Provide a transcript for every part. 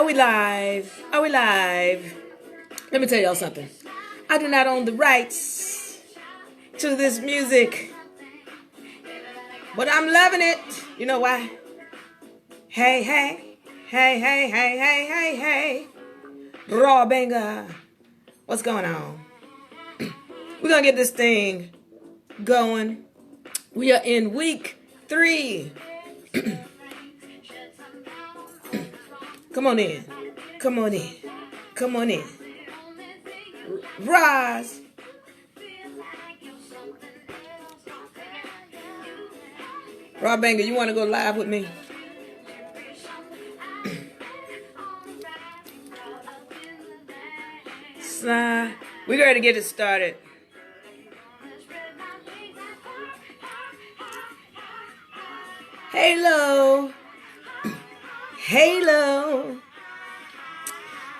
Are we live? Are we live? Let me tell y'all something. I do not own the rights to this music, but I'm loving it. You know why? Hey, hey, hey, hey, hey, hey, hey, hey. Raw banger. What's going on? We're going to get this thing going. We are in week 3. Come on in. Come on in. Come on in. Rise. Raw banger, you want to go live with me? Slide. We're ready to get it started. Halo. Halo.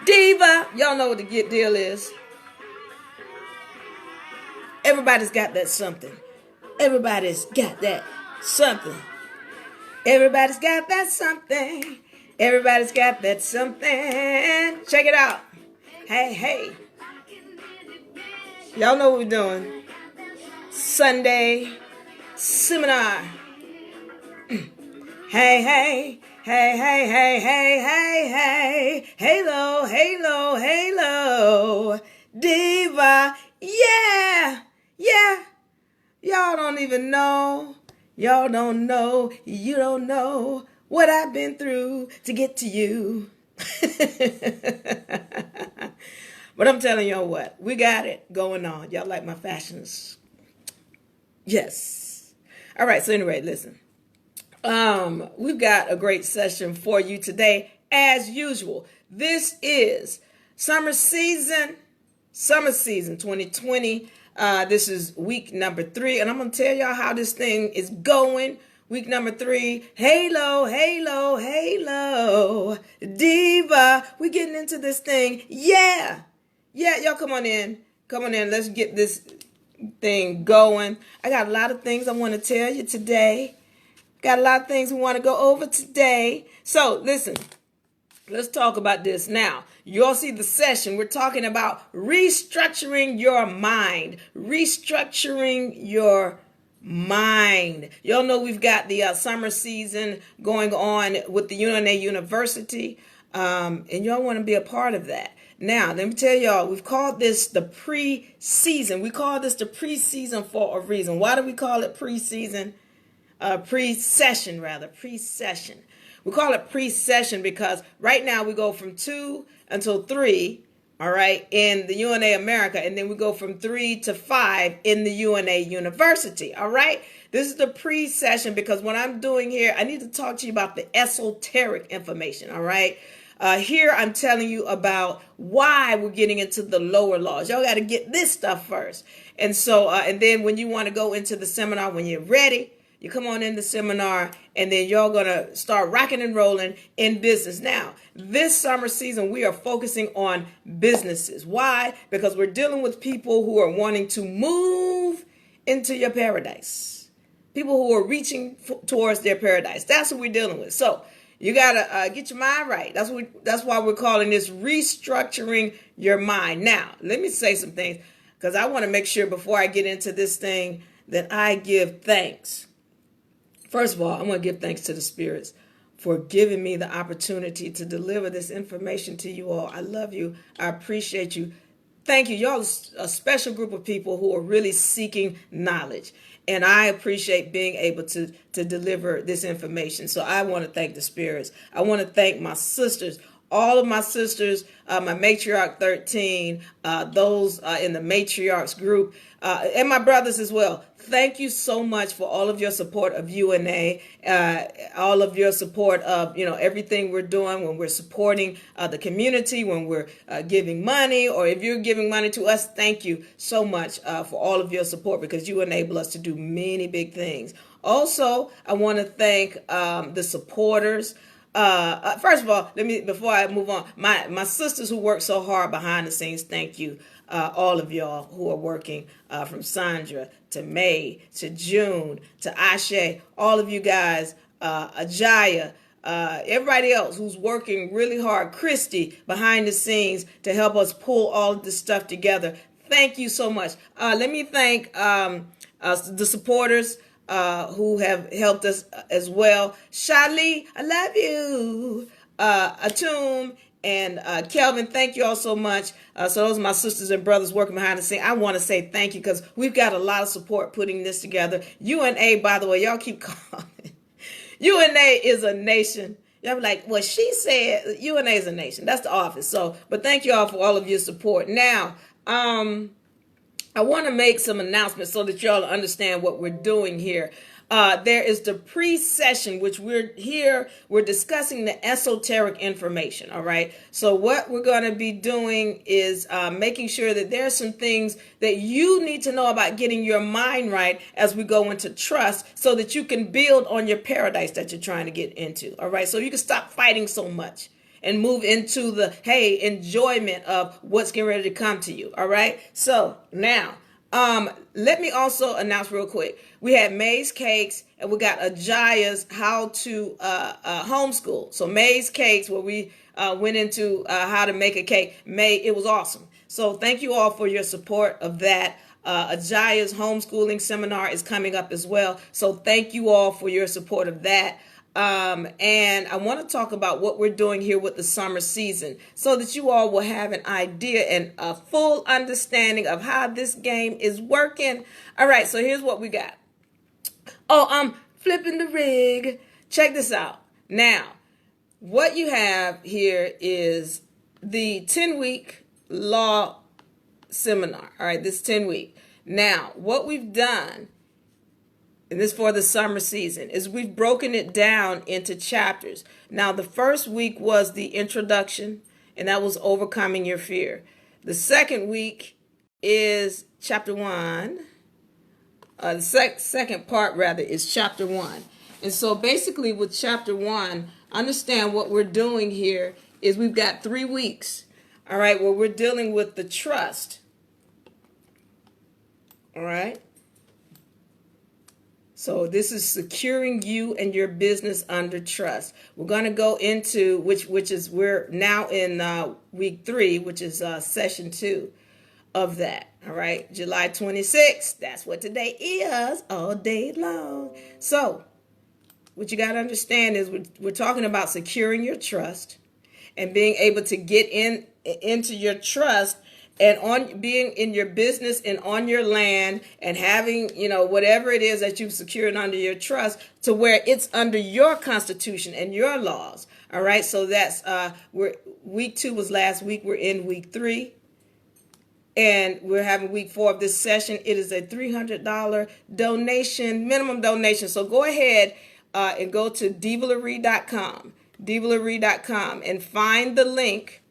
Diva. Y'all know what the deal is. Everybody's got that something. Everybody's got that something. Everybody's got that something. Everybody's got that something. Check it out. Hey, hey. Y'all know what we're doing. Sunday seminar. Hey, hey. Hey, hey, hey, hey, hey, hey. Halo, halo, halo. Diva. Yeah. Yeah. Y'all don't even know. Y'all don't know. You don't know what I've been through to get to you. But I'm telling y'all what. We got it going on. Y'all like my fashions? Yes. All right. So anyway, listen. We've got a great session for you today, as usual. This is summer season 2020. This is week number 3, and I'm going to tell y'all how this thing is going. Week number 3, halo, halo, halo, diva. We're getting into this thing. Yeah, y'all come on in. Come on in. Let's get this thing going. I got a lot of things I want to tell you today. Got a lot of things we want to go over today. So listen, let's talk about this now. You all see the session. We're talking about restructuring your mind. Restructuring your mind. Y'all know we've got the summer season going on with the UNA University. And y'all want to be a part of that. Now, let me tell y'all, we've called this the pre-season. We call this the pre-season for a reason. Why do we call it pre-season? Pre-session. We call it pre-session because right now we go from 2 until 3, all right, in the UNA America, and then we go from 3 to 5 in the UNA University, all right? This is the pre-session because what I'm doing here, I need to talk to you about the esoteric information, all right? Here I'm telling you about why we're getting into the lower laws. Y'all got to get this stuff first. And so, and then when you want to go into the seminar, when you're ready, you come on in the seminar, and then y'all going to start rocking and rolling in business. Now, this summer season, we are focusing on businesses. Why? Because we're dealing with people who are wanting to move into your paradise. People who are reaching towards their paradise. That's what we're dealing with. So you got to get your mind right. That's why we're calling this restructuring your mind. Now, let me say some things because I want to make sure before I get into this thing that I give thanks. First of all, I want to give thanks to the spirits for giving me the opportunity to deliver this information to you all. I love you. I appreciate you. Thank you. Y'all are a special group of people who are really seeking knowledge. And I appreciate being able to deliver this information. So I want to thank the spirits. I want to thank my sisters. All of my sisters, my matriarch 13, those in the matriarchs group, and my brothers as well. Thank you so much for all of your support of UNA, all of your support of, everything we're doing when we're supporting the community, when we're giving money, or if you're giving money to us, thank you so much for all of your support because you enable us to do many big things. Also, I want to thank the supporters. First of all, before I move on, my sisters who work so hard behind the scenes, thank you. All of y'all who are working, from Sandra to May to June to Ashe, all of you guys, Ajaya, everybody else who's working really hard, Christy behind the scenes to help us pull all of this stuff together. Thank you so much. Let me thank the supporters who have helped us as well. Shali, I love you. Atum and Kelvin, thank you all so much. So those are my sisters and brothers working behind the scene. I want to say thank you because we've got a lot of support putting this together. UNA, by the way, y'all keep calling. UNA is a nation. Y'all be like, well, she said UNA is a nation. That's the office. So, but thank you all for all of your support. Now, I want to make some announcements so that y'all understand what we're doing here. There is the pre-session, which we're discussing the esoteric information, all right? So what we're going to be doing is making sure that there are some things that you need to know about getting your mind right as we go into trust so that you can build on your paradise that you're trying to get into, all right? So you can stop fighting so much and move into the, hey, enjoyment of what's getting ready to come to you, all right? So now, let me also announce real quick. We had May's Cakes and we got Ajaya's How to Homeschool. So May's Cakes, where we went into how to make a cake. It was awesome. So thank you all for your support of that. Ajaya's homeschooling seminar is coming up as well. So thank you all for your support of that. And I want to talk about what we're doing here with the summer season so that you all will have an idea and a full understanding of how this game is working. All right, so here's what we got. Oh, I'm flipping the rig. Check this out. Now, what you have here is the 10-week law seminar. All right, this 10-week. Now, what we've done, and this for the summer season, is we've broken it down into chapters. Now, the first week was the introduction, and that was overcoming your fear. The second week is chapter 1. The second part, rather, is chapter 1. And so basically with chapter 1, understand what we're doing here is we've got 3 weeks, all right, where we're dealing with the trust, all right? So this is securing you and your business under trust. We're going to go into, which is, we're now in week 3, which is session 2 of that. All right, July 26th. That's what today is, all day long. So what you got to understand is we're talking about securing your trust and being able to get into your trust and on being in your business and on your land and having, whatever it is that you've secured under your trust to where it's under your constitution and your laws. All right. So that's week 2 was last week. We're in week 3 and we're having week 4 of this session. It is a $300 donation, minimum donation. So go ahead and go to devalerie.com and find the link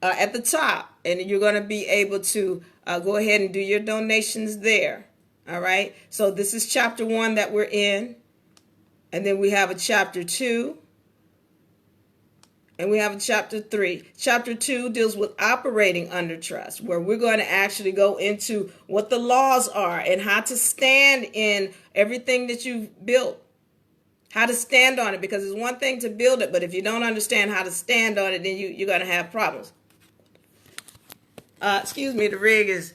at the top, and you're going to be able to go ahead and do your donations there. All right. So this is chapter 1 that we're in. And then we have a chapter 2. And we have a chapter 3. Chapter 2 deals with operating under trust, where we're going to actually go into what the laws are and how to stand in everything that you've built. How to stand on it, because it's one thing to build it, but if you don't understand how to stand on it, then you're going to have problems. Excuse me, the rig is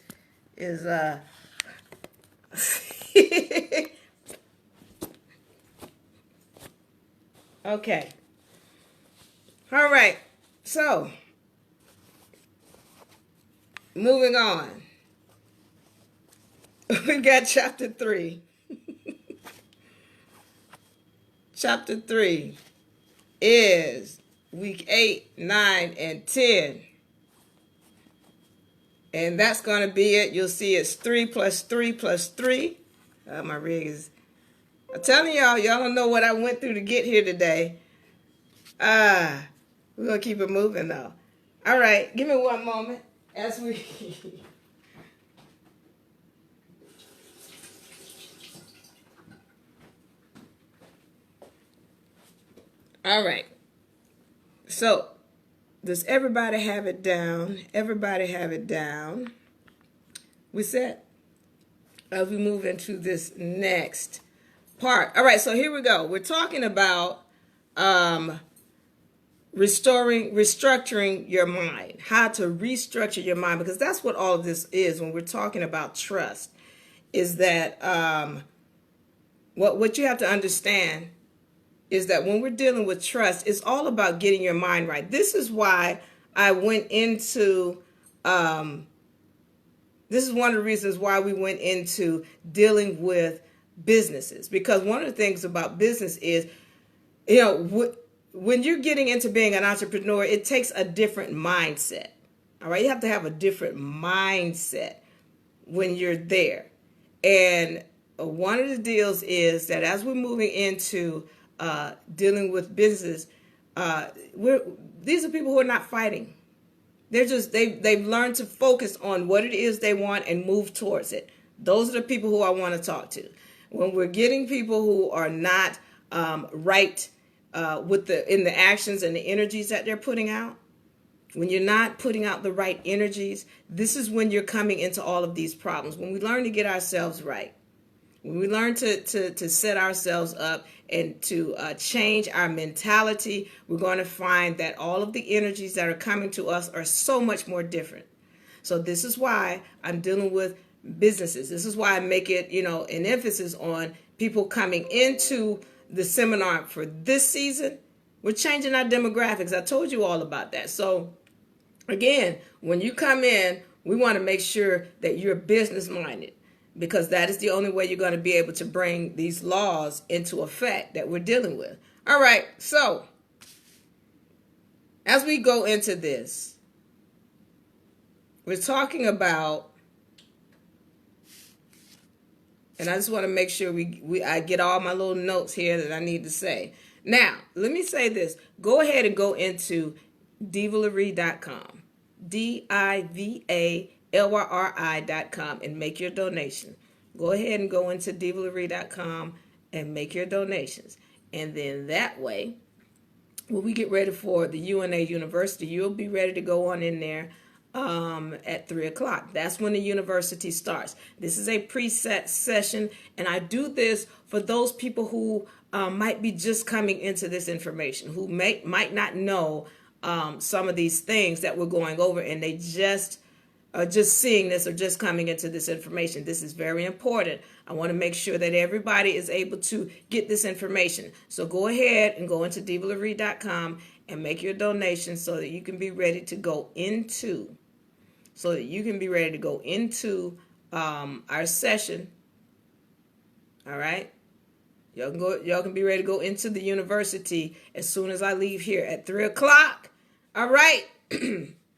okay. All right. So, moving on. We got chapter 3. Chapter 3 is week 8, 9, and 10. And that's going to be it. You'll see it's 3 plus 3 plus 3. My rig is... I'm telling y'all don't know what I went through to get here today. We're going to keep it moving, though. All right. Give me one moment as we... All right. So... does everybody have it down? Everybody have it down. We set as we move into this next part. All right, so here we go. We're talking about um, restructuring your mind, how to restructure your mind, because that's what all of this is when we're talking about trust, is that what you have to understand is that when we're dealing with trust, it's all about getting your mind right. This is why I went into this is one of the reasons why we went into dealing with businesses, because one of the things about business is, when you're getting into being an entrepreneur, it takes a different mindset. All right, you have to have a different mindset when you're there. And one of the deals is that as we're moving into dealing with business, these are people who are not fighting. They've learned to focus on what it is they want and move towards it. Those are the people who I want to talk to. When we're getting people who are not right in the actions and the energies that they're putting out, when you're not putting out the right energies, this is when you're coming into all of these problems. When we learn to get ourselves right, when we learn to set ourselves up and to change our mentality, we're going to find that all of the energies that are coming to us are so much more different. So this is why I'm dealing with businesses. This is why I make it, an emphasis on people coming into the seminar for this season. We're changing our demographics. I told you all about that. So again, when you come in, we want to make sure that you're business minded, because that is the only way you're going to be able to bring these laws into effect that we're dealing with. All right, so as we go into this, we're talking about, and I just want to make sure I get all my little notes here that I need to say. Now, let me say this. Go ahead and go into divalerie.com, DIVALYRI.com, and make your donation. Go ahead and go into divalerie.com and make your donations. And then that way, when we get ready for the UNA University, you'll be ready to go on in there at 3 o'clock. That's when the university starts. This is a preset session, and I do this for those people who might be just coming into this information, who might not know some of these things that we're going over, and they just are just seeing this or just coming into this information. This is very important. I want to make sure that everybody is able to get this information. So go ahead and go into divalerie.com and make your donation so that you can be ready to go into our session. All right. Y'all can be ready to go into the university as soon as I leave here at 3 o'clock. All right.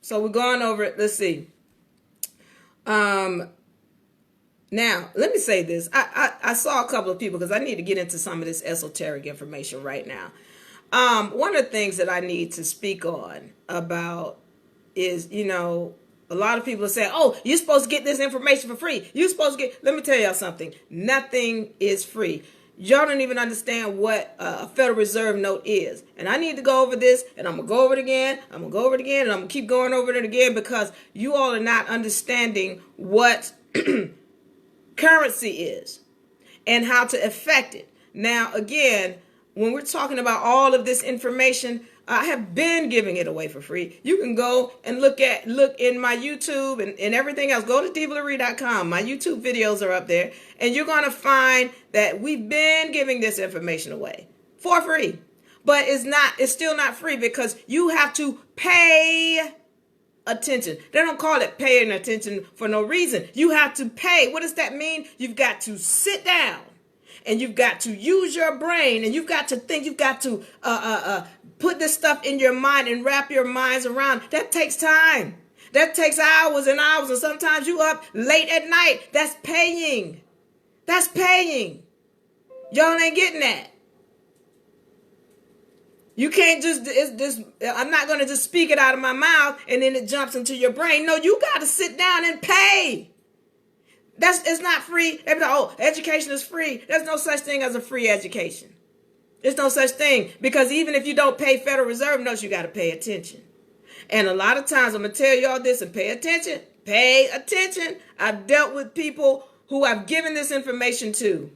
So we're going over it. Let's see. Now, let me say this. I saw a couple of people, because I need to get into some of this esoteric information right now. One of the things that I need to speak on about is, a lot of people are saying, oh, you're supposed to get this information for free. Let me tell y'all something. Nothing is free. Y'all don't even understand what a Federal Reserve note is. And I need to go over this, and I'm going to go over it again. And I'm going to keep going over it again, because you all are not understanding what currency is and how to affect it. Now, again, when we're talking about all of this information, I have been giving it away for free. You can go and look in my YouTube and everything else. Go to divalerie.com. My YouTube videos are up there, and you're going to find that we've been giving this information away for free. But it's still not free, because you have to pay attention. They don't call it paying attention for no reason. You have to pay. What does that mean? You've got to sit down, and you've got to use your brain, and you've got to think. You've got to put this stuff in your mind and wrap your minds around. That takes time. That takes hours and hours, and sometimes you up late at night. That's paying. That's paying. Y'all ain't getting that. You can't I'm not going to just speak it out of my mouth and then it jumps into your brain. No, you got to sit down and pay. It's not free. Education is free. There's no such thing as a free education. There's no such thing, because even if you don't pay Federal Reserve notes, you got to pay attention. And a lot of times, I'm going to tell y'all this, and pay attention. Pay attention. I've dealt with people who I've given this information to,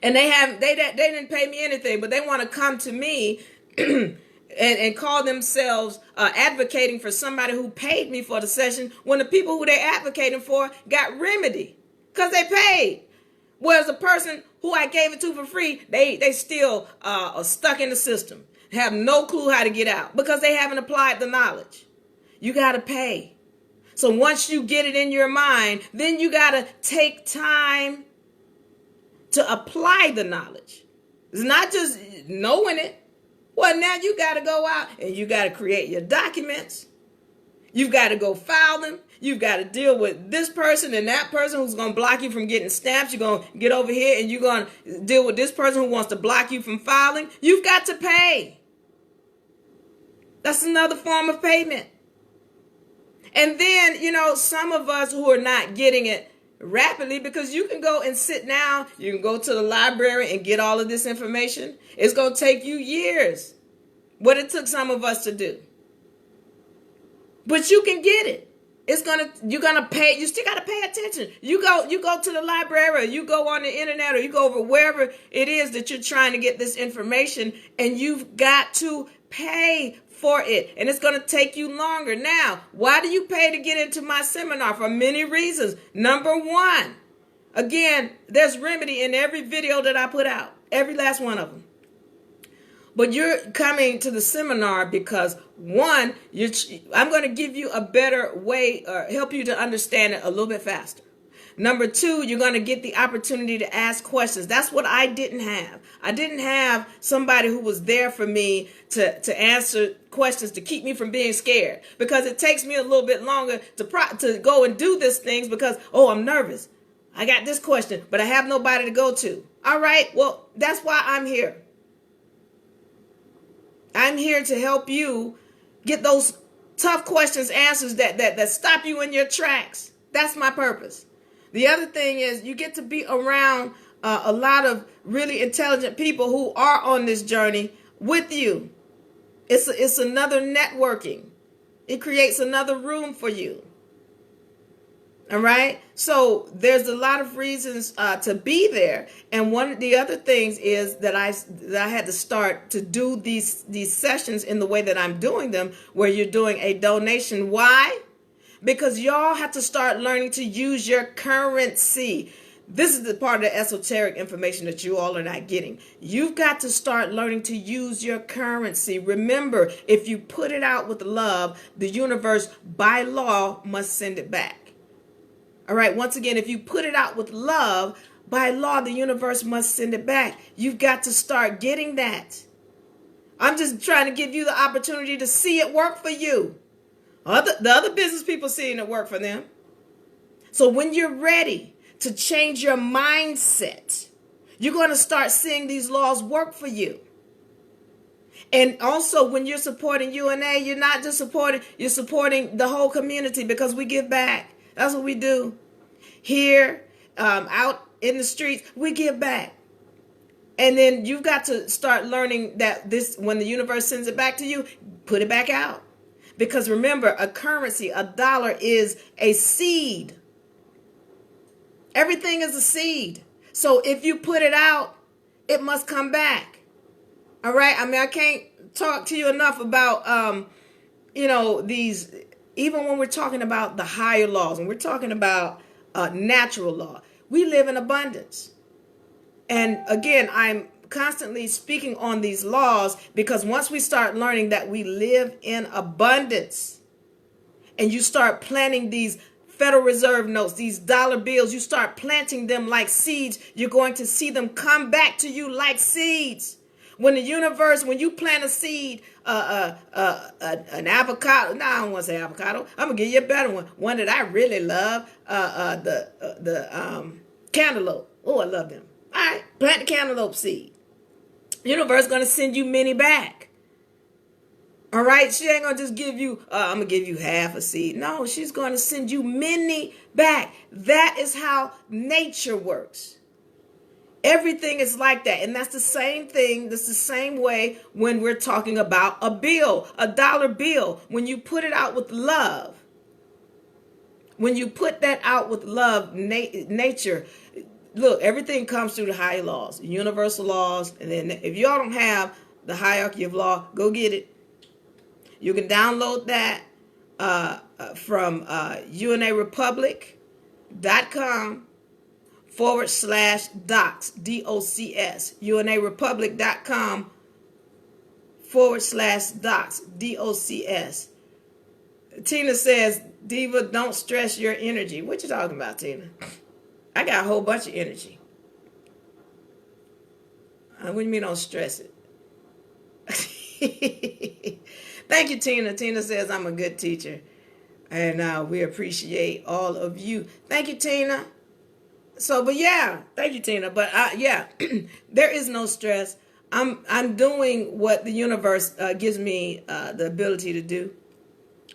And they didn't pay me anything, but they want to come to me and call themselves advocating for somebody who paid me for the session when the people who they're advocating for got remedy because they paid. Whereas the person who I gave it to for free, they still are stuck in the system, have no clue how to get out because they haven't applied the knowledge. You got to pay. So once you get it in your mind, then you got to take time to apply the knowledge. It's not just knowing it. Well, now you got to go out and you got to create your documents. You've got to go file them. You've got to deal with this person and that person who's going to block you from getting stamps. You're going to get over here and you're going to deal with this person who wants to block you from filing. You've got to pay. That's another form of payment. And then, some of us who are not getting it rapidly, because you can go and sit down, you can go to the library and get all of this information. It's going to take you years, what it took some of us to do. But you can get it. You're gonna pay. You still gotta pay attention. You go to the library, or you go on the internet, or you go over wherever it is that you're trying to get this information, and you've got to pay for it. And it's gonna take you longer. Now, why do you pay to get into my seminar? For many reasons. Number one, again, there's remedy in every video that I put out, every last one of them. But you're coming to the seminar because, one, I'm going to give you a better way or help you to understand it a little bit faster. Number two, you're going to get the opportunity to ask questions. That's what I didn't have. I didn't have somebody who was there for me to answer questions, to keep me from being scared. Because it takes me a little bit longer to go and do these things because, I'm nervous. I got this question, but I have nobody to go to. All right, well, that's why I'm here. I'm here to help you get those tough questions answers that stop you in your tracks. That's my purpose. The other thing is you get to be around a lot of really intelligent people who are on this journey with you. It's another networking. It creates another room for you. All right. So there's a lot of reasons to be there. And one of the other things is that I had to start to do these sessions in the way that I'm doing them, where you're doing a donation. Why? Because y'all have to start learning to use your currency. This is the part of the esoteric information that you all are not getting. You've got to start learning to use your currency. Remember, if you put it out with love, the universe by law must send it back. All right. Once again, if you put it out with love, by law, the universe must send it back. You've got to start getting that. I'm just trying to give you the opportunity to see it work for you. The other business people seeing it work for them. So when you're ready to change your mindset, you're going to start seeing these laws work for you. And also, when you're supporting UNA, you're not just you're supporting the whole community, because we give back. That's what we do. Here, out in the streets, we give back. And then you've got to start learning that when the universe sends it back to you, put it back out. Because remember, a currency, a dollar, is a seed. Everything is a seed. So if you put it out, it must come back. All right? I mean, I can't talk to you enough about, these, even when we're talking about the higher laws, and we're talking about natural law, we live in abundance. And again, I'm constantly speaking on these laws, because once we start learning that we live in abundance, and you start planting these Federal Reserve notes, these dollar bills, you start planting them like seeds, you're going to see them come back to you like seeds. When you plant a seed, an avocado, no, I don't want to say avocado, I'm going to give you a better one that I really love, the cantaloupe. Oh, I love them. All right, plant the cantaloupe seed. Universe going to send you many back. All right, she ain't going to just give you, I'm going to give you half a seed. No, she's going to send you many back. That is how nature works. Everything is like that. And that's the same thing. That's the same way when we're talking about a bill, a dollar bill. When you put it out with love, when you put that out with love, nature, look, everything comes through the higher laws, universal laws. And then if y'all don't have the hierarchy of law, go get it. You can download that from unarepublic.com/docs, DOCS, unarepublic.com/docs, DOCS. Tina says, Diva, don't stress your energy. What you talking about, Tina? I got a whole bunch of energy. What do you mean don't stress it? Thank you, Tina. Tina says I'm a good teacher. And we appreciate all of you. Thank you, Tina. So, but yeah, thank you, Tina. But yeah, there is no stress. I'm doing what the universe gives me the ability to do.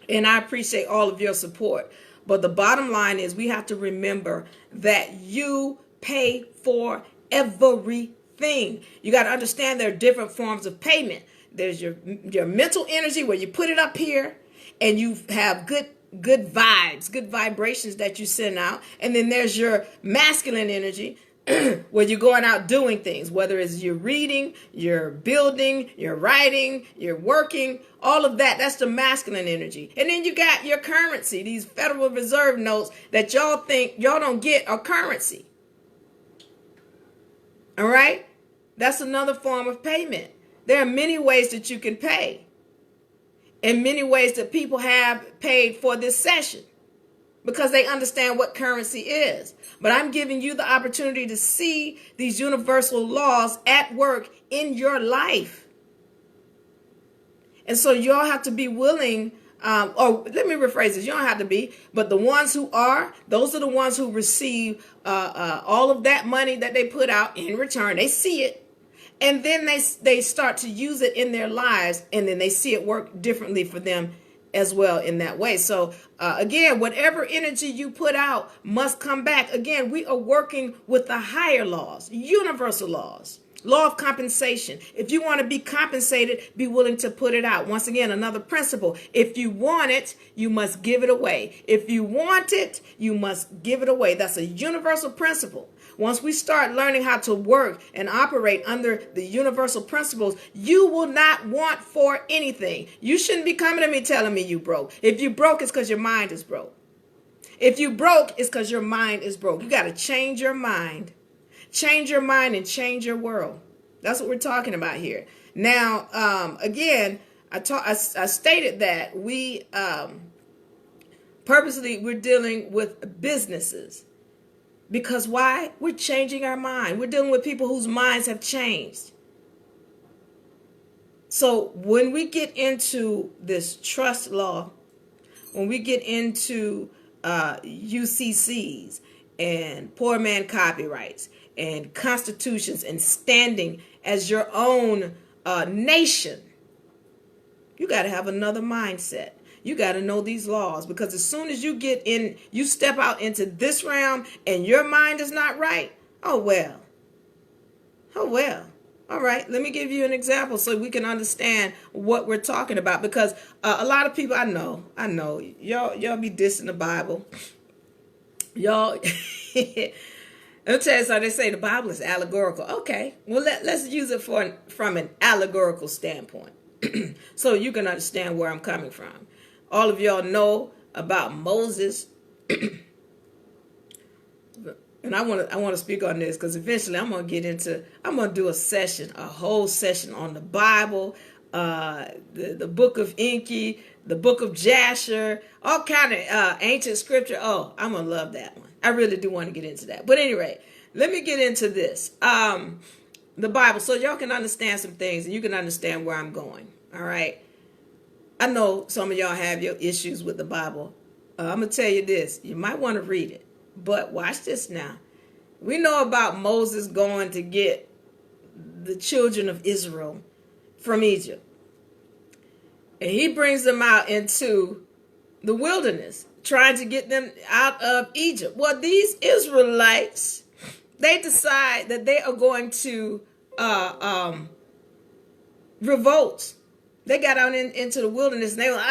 And I appreciate all of your support. But the bottom line is we have to remember that you pay for everything. You got to understand there are different forms of payment. There's your mental energy where you put it up here and you have good vibes, good vibrations that you send out. And then there's your masculine energy where you're going out doing things, whether it's you're reading, you're building, you're writing, you're working, all of that. That's the masculine energy. And then you got your currency, these Federal Reserve notes that y'all think y'all don't get are currency. All right? That's another form of payment. There are many ways that you can pay, and many ways that people have paid for this session because they understand what currency is. But I'm giving you the opportunity to see these universal laws at work in your life. And so y'all have to be willing, or let me rephrase this, you don't have to be, but the ones who are, those are the ones who receive all of that money that they put out in return. They see it. And then they start to use it in their lives, and then they see it work differently for them as well in that way. So again, whatever energy you put out must come back. Again, we are working with the higher laws, universal laws, law of compensation. If you want to be compensated, be willing to put it out. Once again, another principle. If you want it, you must give it away. If you want it, you must give it away. That's a universal principle. Once we start learning how to work and operate under the universal principles, you will not want for anything. You shouldn't be coming to me telling me you broke. If you broke, it's because your mind is broke. If you broke, it's because your mind is broke. You got to change your mind. Change your mind and change your world. That's what we're talking about here. Now, again, I stated that we purposely we're dealing with businesses. Because why? We're changing our mind. We're dealing with people whose minds have changed. So when we get into this trust law, when we get into UCCs and poor man copyrights and constitutions and standing as your own nation, you got to have another mindset. You got to know these laws, because as soon as you get in, you step out into this realm and your mind is not right. Oh, well. All right. Let me give you an example so we can understand what we're talking about, because a lot of people, I know y'all be dissing the Bible. Y'all, let me tell you something. They say the Bible is allegorical. Okay. Well, let's use it from an allegorical standpoint so you can understand where I'm coming from. All of y'all know about Moses, and I want to speak on this because eventually I'm going to do a whole session on the Bible, the book of Enki, the book of Jasher, all kind of ancient scripture. Oh, I'm going to love that one. I really do want to get into that. But anyway, let me get into this, the Bible, so y'all can understand some things and you can understand where I'm going. All right. I know some of y'all have your issues with the Bible. I'm going to tell you this. You might want to read it. But watch this now. We know about Moses going to get the children of Israel from Egypt. And he brings them out into the wilderness, trying to get them out of Egypt. Well, these Israelites, they decide that they are going to revolt. They got out into the wilderness and they were,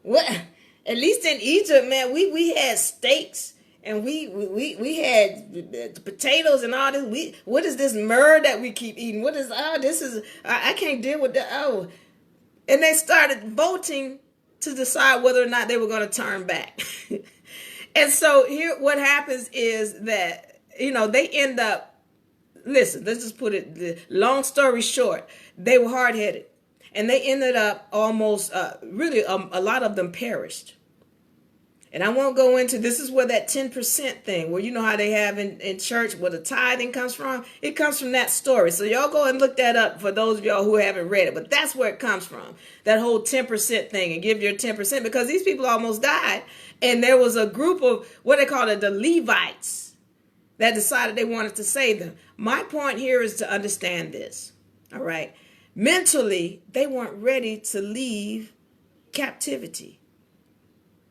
what? At least in Egypt, man, we had steaks and we had potatoes and all this. What is this myrrh that we keep eating? What is this is I can't deal with that. Oh, and they started voting to decide whether or not they were going to turn back. And so here, what happens is that they end up. Listen, let's just put it. Long story short, they were hard headed, and they ended up almost really a lot of them perished. And I won't go into, this is where that 10% thing, where you know how they have in church where the tithing comes from. It comes from that story. So y'all go and look that up for those of y'all who haven't read it. But that's where it comes from. That whole 10% thing, and give your 10%, because these people almost died. And there was a group of what they call it, the Levites, that decided they wanted to save them. My point here is to understand this. All right. Mentally, they weren't ready to leave captivity.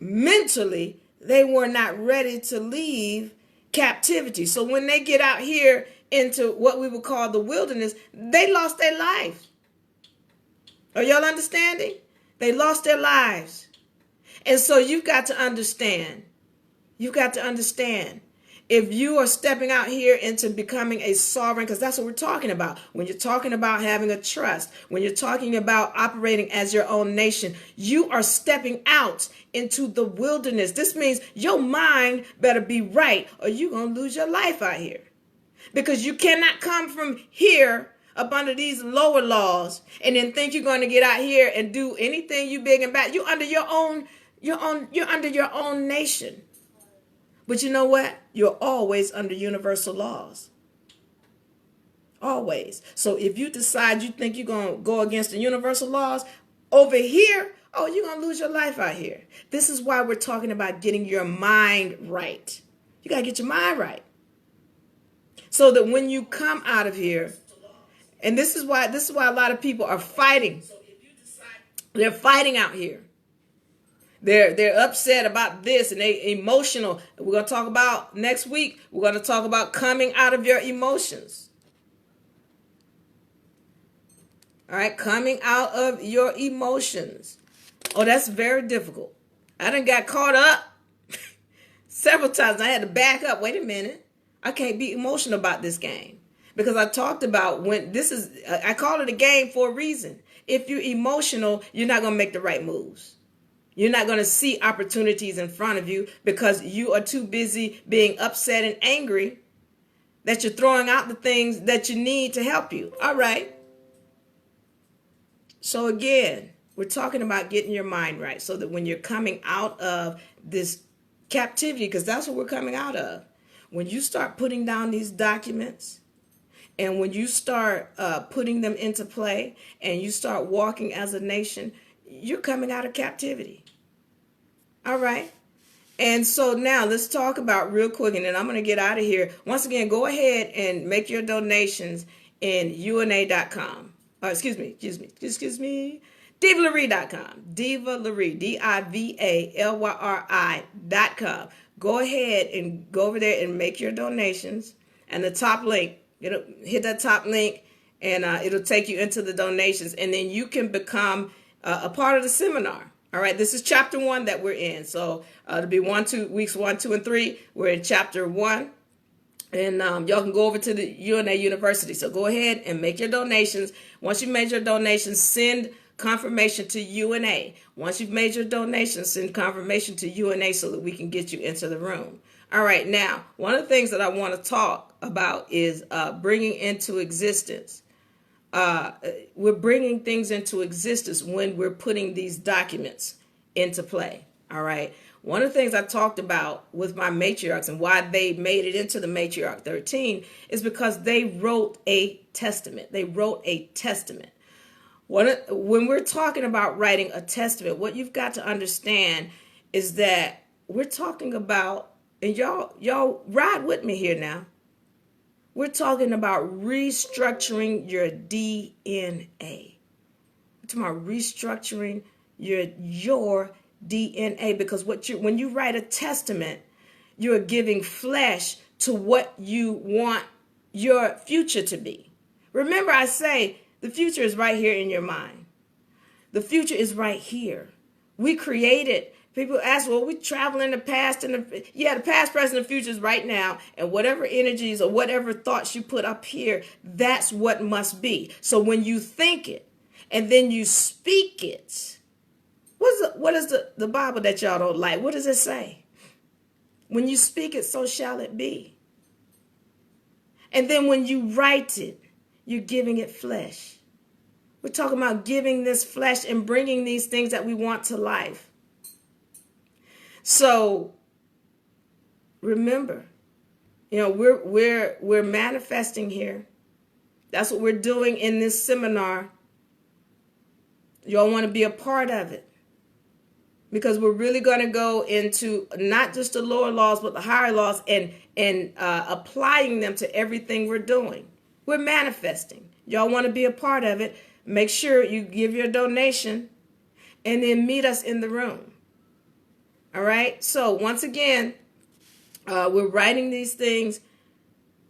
Mentally, they were not ready to leave captivity. So when they get out here into what we would call the wilderness, they lost their lives. Are y'all understanding? They lost their lives. And so you've got to understand. You've got to understand. If you are stepping out here into becoming a sovereign, because that's what we're talking about. When you're talking about having a trust, when you're talking about operating as your own nation, you are stepping out into the wilderness. This means your mind better be right, or you're going to lose your life out here. Because you cannot come from here up under these lower laws and then think you're going to get out here and do anything you big and bad. You're under your own nation. But you know what? You're always under universal laws. Always. So if you decide you think you're going to go against the universal laws over here, oh, you're going to lose your life out here. This is why we're talking about getting your mind right. You got to get your mind right. So that when you come out of here, and this is why a lot of people are fighting. They're fighting out here. They're upset about this, and they emotional. We're going to talk about next week. We're going to talk about coming out of your emotions. All right, coming out of your emotions. Oh, that's very difficult. I done got caught up several times. I had to back up. Wait a minute. I can't be emotional about this game. Because I talked about I call it a game for a reason. If you're emotional, you're not going to make the right moves. You're not going to see opportunities in front of you because you are too busy being upset and angry that you're throwing out the things that you need to help you. All right. So again, we're talking about getting your mind right so that when you're coming out of this captivity, because that's what we're coming out of, when you start putting down these documents and when you start putting them into play and you start walking as a nation, you're coming out of captivity. All right. And so now let's talk about real quick, and then I'm going to get out of here. Once again, go ahead and make your donations in una.com. Excuse me. DivaLarie.com. DivaLarie, DivaLyri.com. Go ahead and go over there and make your donations. And the top link, hit that top link, and it'll take you into the donations. And then you can become a part of the seminar. All right, this is chapter 1 that we're in. So it'll be weeks 1, 2, and 3. We're in chapter 1. And y'all can go over to the UNA University. So go ahead and make your donations. Once you've made your donations, send confirmation to UNA. Once you've made your donations, send confirmation to UNA so that we can get you into the room. All right, now, one of the things that I want to talk about is bringing into existence. We're bringing things into existence when we're putting these documents into play. All right. One of the things I talked about with my matriarchs and why they made it into the matriarch 13 is because they wrote a testament. When we're talking about writing a testament, what you've got to understand is that we're talking about, and y'all ride with me here now. We're talking about restructuring your DNA. We're talking about restructuring your DNA, because when you write a testament, you're giving flesh to what you want your future to be. Remember, I say the future is right here in your mind. The future is right here. We created People ask, well, we travel in the past and the past, present, and future is right now. And whatever energies or whatever thoughts you put up here, that's what must be. So when you think it and then you speak it, what is the Bible that y'all don't like? What does it say? When you speak it, so shall it be. And then when you write it, you're giving it flesh. We're talking about giving this flesh and bringing these things that we want to life. So remember, we're manifesting here. That's what we're doing in this seminar. Y'all want to be a part of it, because we're really going to go into not just the lower laws, but the higher laws and applying them to everything we're doing. We're manifesting. Y'all want to be a part of it. Make sure you give your donation and then meet us in the room. All right. So once again, we're writing these things,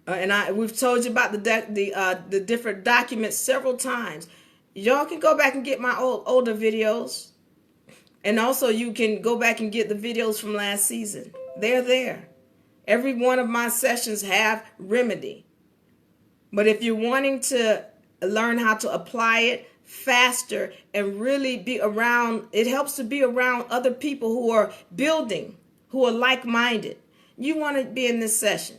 and we've told you about the different documents several times. Y'all can go back and get my older videos, and also you can go back and get the videos from last season. They're there. Every one of my sessions have remedy, but if you're wanting to learn how to apply it faster and really be around, it helps to be around other people who are building, who are like-minded. You want to be in this session.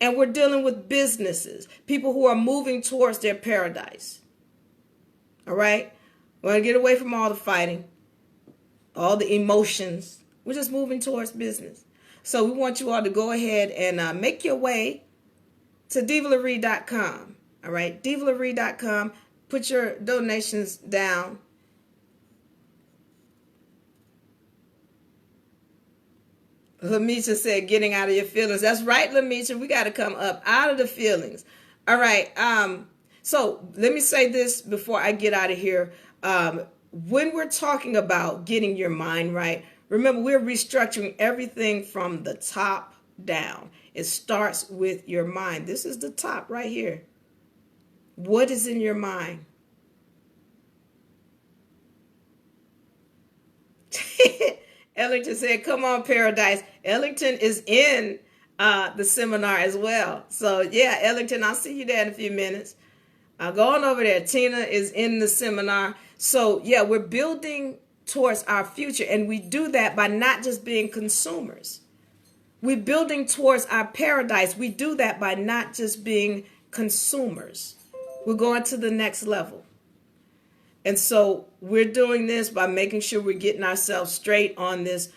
And we're dealing with businesses, people who are moving towards their paradise. All right? We're going to get away from all the fighting, all the emotions. We're just moving towards business. So we want you all to go ahead and make your way to DivaLaRee.com. All right? DivaLaRee.com. Put your donations down. Lamisha said, getting out of your feelings. That's right, Lamisha. We got to come up out of the feelings. All right. So let me say this before I get out of here. When we're talking about getting your mind right, remember, we're restructuring everything from the top down. It starts with your mind. This is the top right here. What is in your mind? Ellington said, come on, Paradise. Ellington is in the seminar as well. So, yeah, Ellington, I'll see you there in a few minutes. Go on over there. Tina is in the seminar. So, yeah, we're building towards our future. And we do that by not just being consumers. We're building towards our paradise. We do that by not just being consumers. We're going to the next level. And so we're doing this by making sure we're getting ourselves straight on this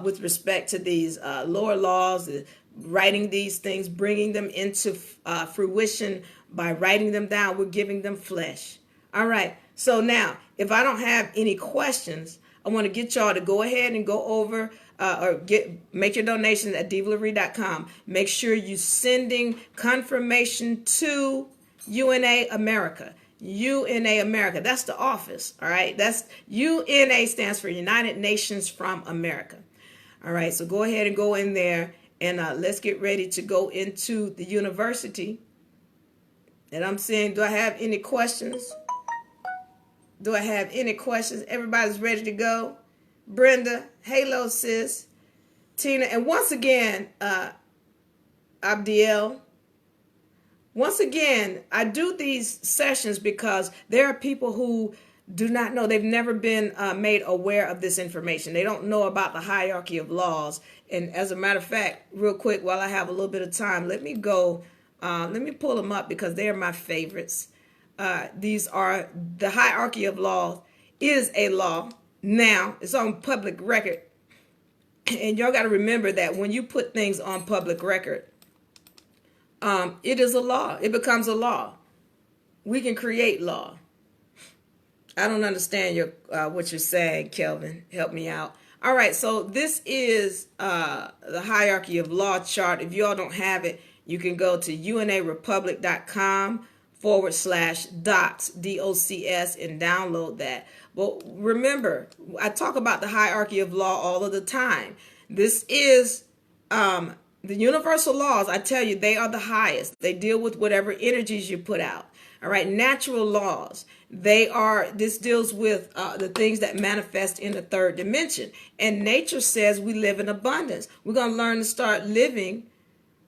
with respect to these lower laws, writing these things, bringing them into fruition by writing them down. We're giving them flesh. All right. So now, if I don't have any questions, I want to get y'all to go ahead and go over make your donations at DivaLaRee.com. Make sure you're sending confirmation to UNA America. UNA America. That's the office. All right. That's UNA stands for United Nations from America. All right. So go ahead and go in there and let's get ready to go into the university. And I'm saying, do I have any questions? Do I have any questions? Everybody's ready to go. Brenda, hello, sis. Tina, and once again, Abdiel. Once again, I do these sessions because there are people who do not know. They've never been made aware of this information. They don't know about the hierarchy of laws. And as a matter of fact, real quick, while I have a little bit of time, let me pull them up because they are my favorites. These are the hierarchy of laws is a law. Now, it's on public record. And y'all got to remember that when you put things on public record, it is a law. It becomes a law. We can create law. I don't understand what you're saying, Kelvin. Help me out. All right, so this is the hierarchy of law chart. If you all don't have it, you can go to unarepublic.com/docs, DOCS, and download that. But remember, I talk about the hierarchy of law all of the time. This is the universal laws. I tell you, they are the highest. They deal with whatever energies you put out. All right, natural laws. This deals with the things that manifest in the third dimension. And nature says we live in abundance. We're going to learn to start living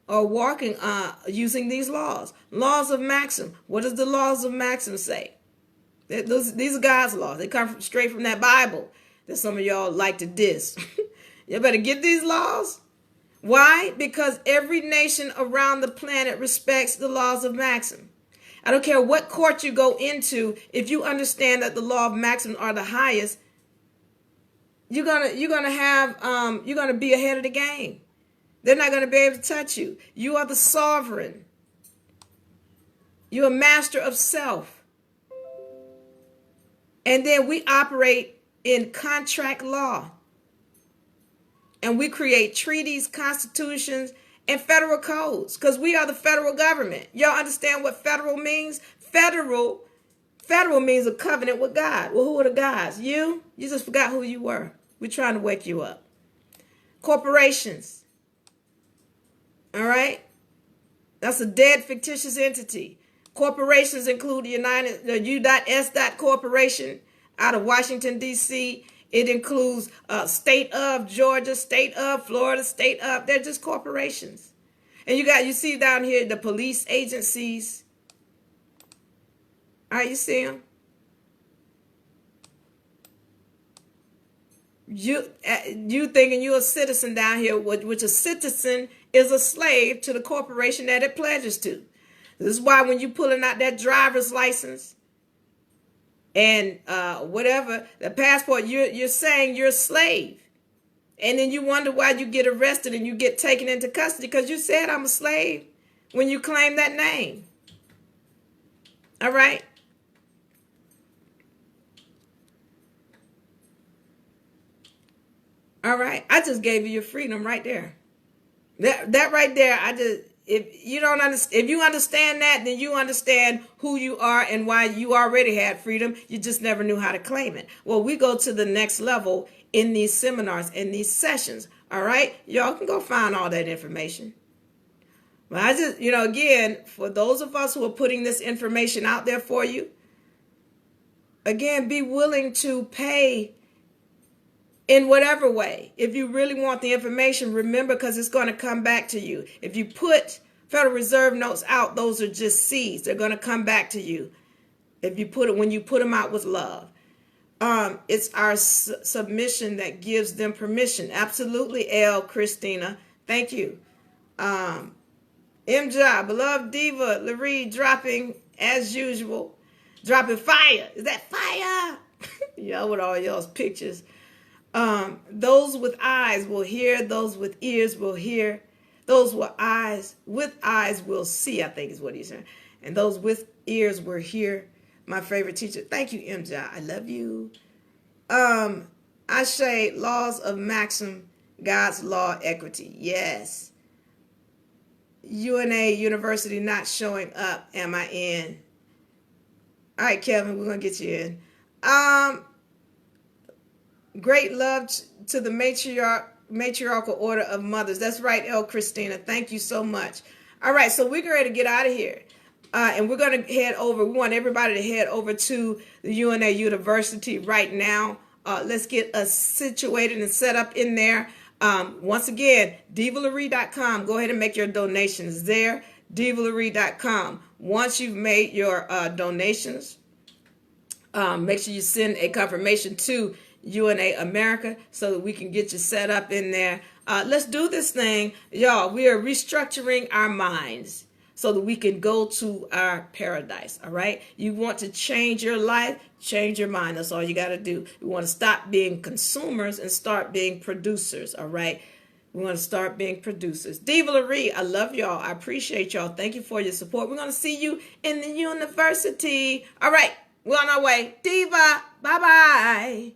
or walking using these laws. Laws of maxim. What does the laws of maxim say? These are God's laws. They come straight from that Bible that some of y'all like to diss. You better get these laws. Why? Because every nation around the planet respects the laws of maxim. I don't care what court you go into, if you understand that the law of maxim are the highest, you're gonna be ahead of the game. They're not gonna be able to touch you. You are the sovereign. You're a master of self. And then we operate in contract law. And we create treaties, constitutions, and federal codes because we are the federal government. Y'all understand what federal means? Federal means a covenant with God. Well, who are the gods? You just forgot who you were. We're trying to wake you up. Corporations. All right? That's a dead fictitious entity. Corporations include the U.S. Corporation out of Washington, D.C. It includes state of Georgia, state of Florida, state of. They're just corporations. And you see down here the police agencies. All right, you see them? You thinking you're a citizen down here, which a citizen is a slave to the corporation that it pledges to. This is why when you pulling out that driver's license and whatever, the passport, you're saying you're a slave. And then you wonder why you get arrested and you get taken into custody because you said I'm a slave when you claim that name. All right? All right. I just gave you your freedom right there. That right there, if you understand that, then you understand who you are and why you already had freedom. You just never knew how to claim it. Well, we go to the next level in these seminars, in these sessions. All right. Y'all can go find all that information. But I just, again, for those of us who are putting this information out there for you, again, be willing to pay in whatever way. If you really want the information, remember, because it's going to come back to you. If you put Federal Reserve notes out, those are just seeds. They're going to come back to you. When you put them out with love. It's our submission that gives them permission. Absolutely, L. Christina. Thank you. MJ, beloved Diva, Laree, dropping as usual. Dropping fire. Is that fire? Y'all with all y'all's pictures. Those with eyes will hear. Those with ears will hear. Those with eyes will see, I think is what he's saying. And those with ears will hear. My favorite teacher. Thank you, MJ. I love you. I say laws of maxim, God's law, equity. Yes. UNA University not showing up. Am I in? All right, Kevin, we're going to get you in. Great love to the matriarchal order of mothers. That's right, El Christina. Thank you so much. All right, so we're ready to get out of here. And we're going to head over. We want everybody to head over to the UNA University right now. Let's get us situated and set up in there. Once again, divalaree.com. Go ahead and make your donations there. divalaree.com. Once you've made your donations, make sure you send a confirmation to UNA America so that we can get you set up in there. Let's do this thing. Y'all, we are restructuring our minds so that we can go to our paradise, all right? You want to change your life, change your mind. That's all you got to do. We want to stop being consumers and start being producers, all right? We want to start being producers. Diva Laree, I love y'all. I appreciate y'all. Thank you for your support. We're going to see you in the university. All right, we're on our way. Diva, bye-bye.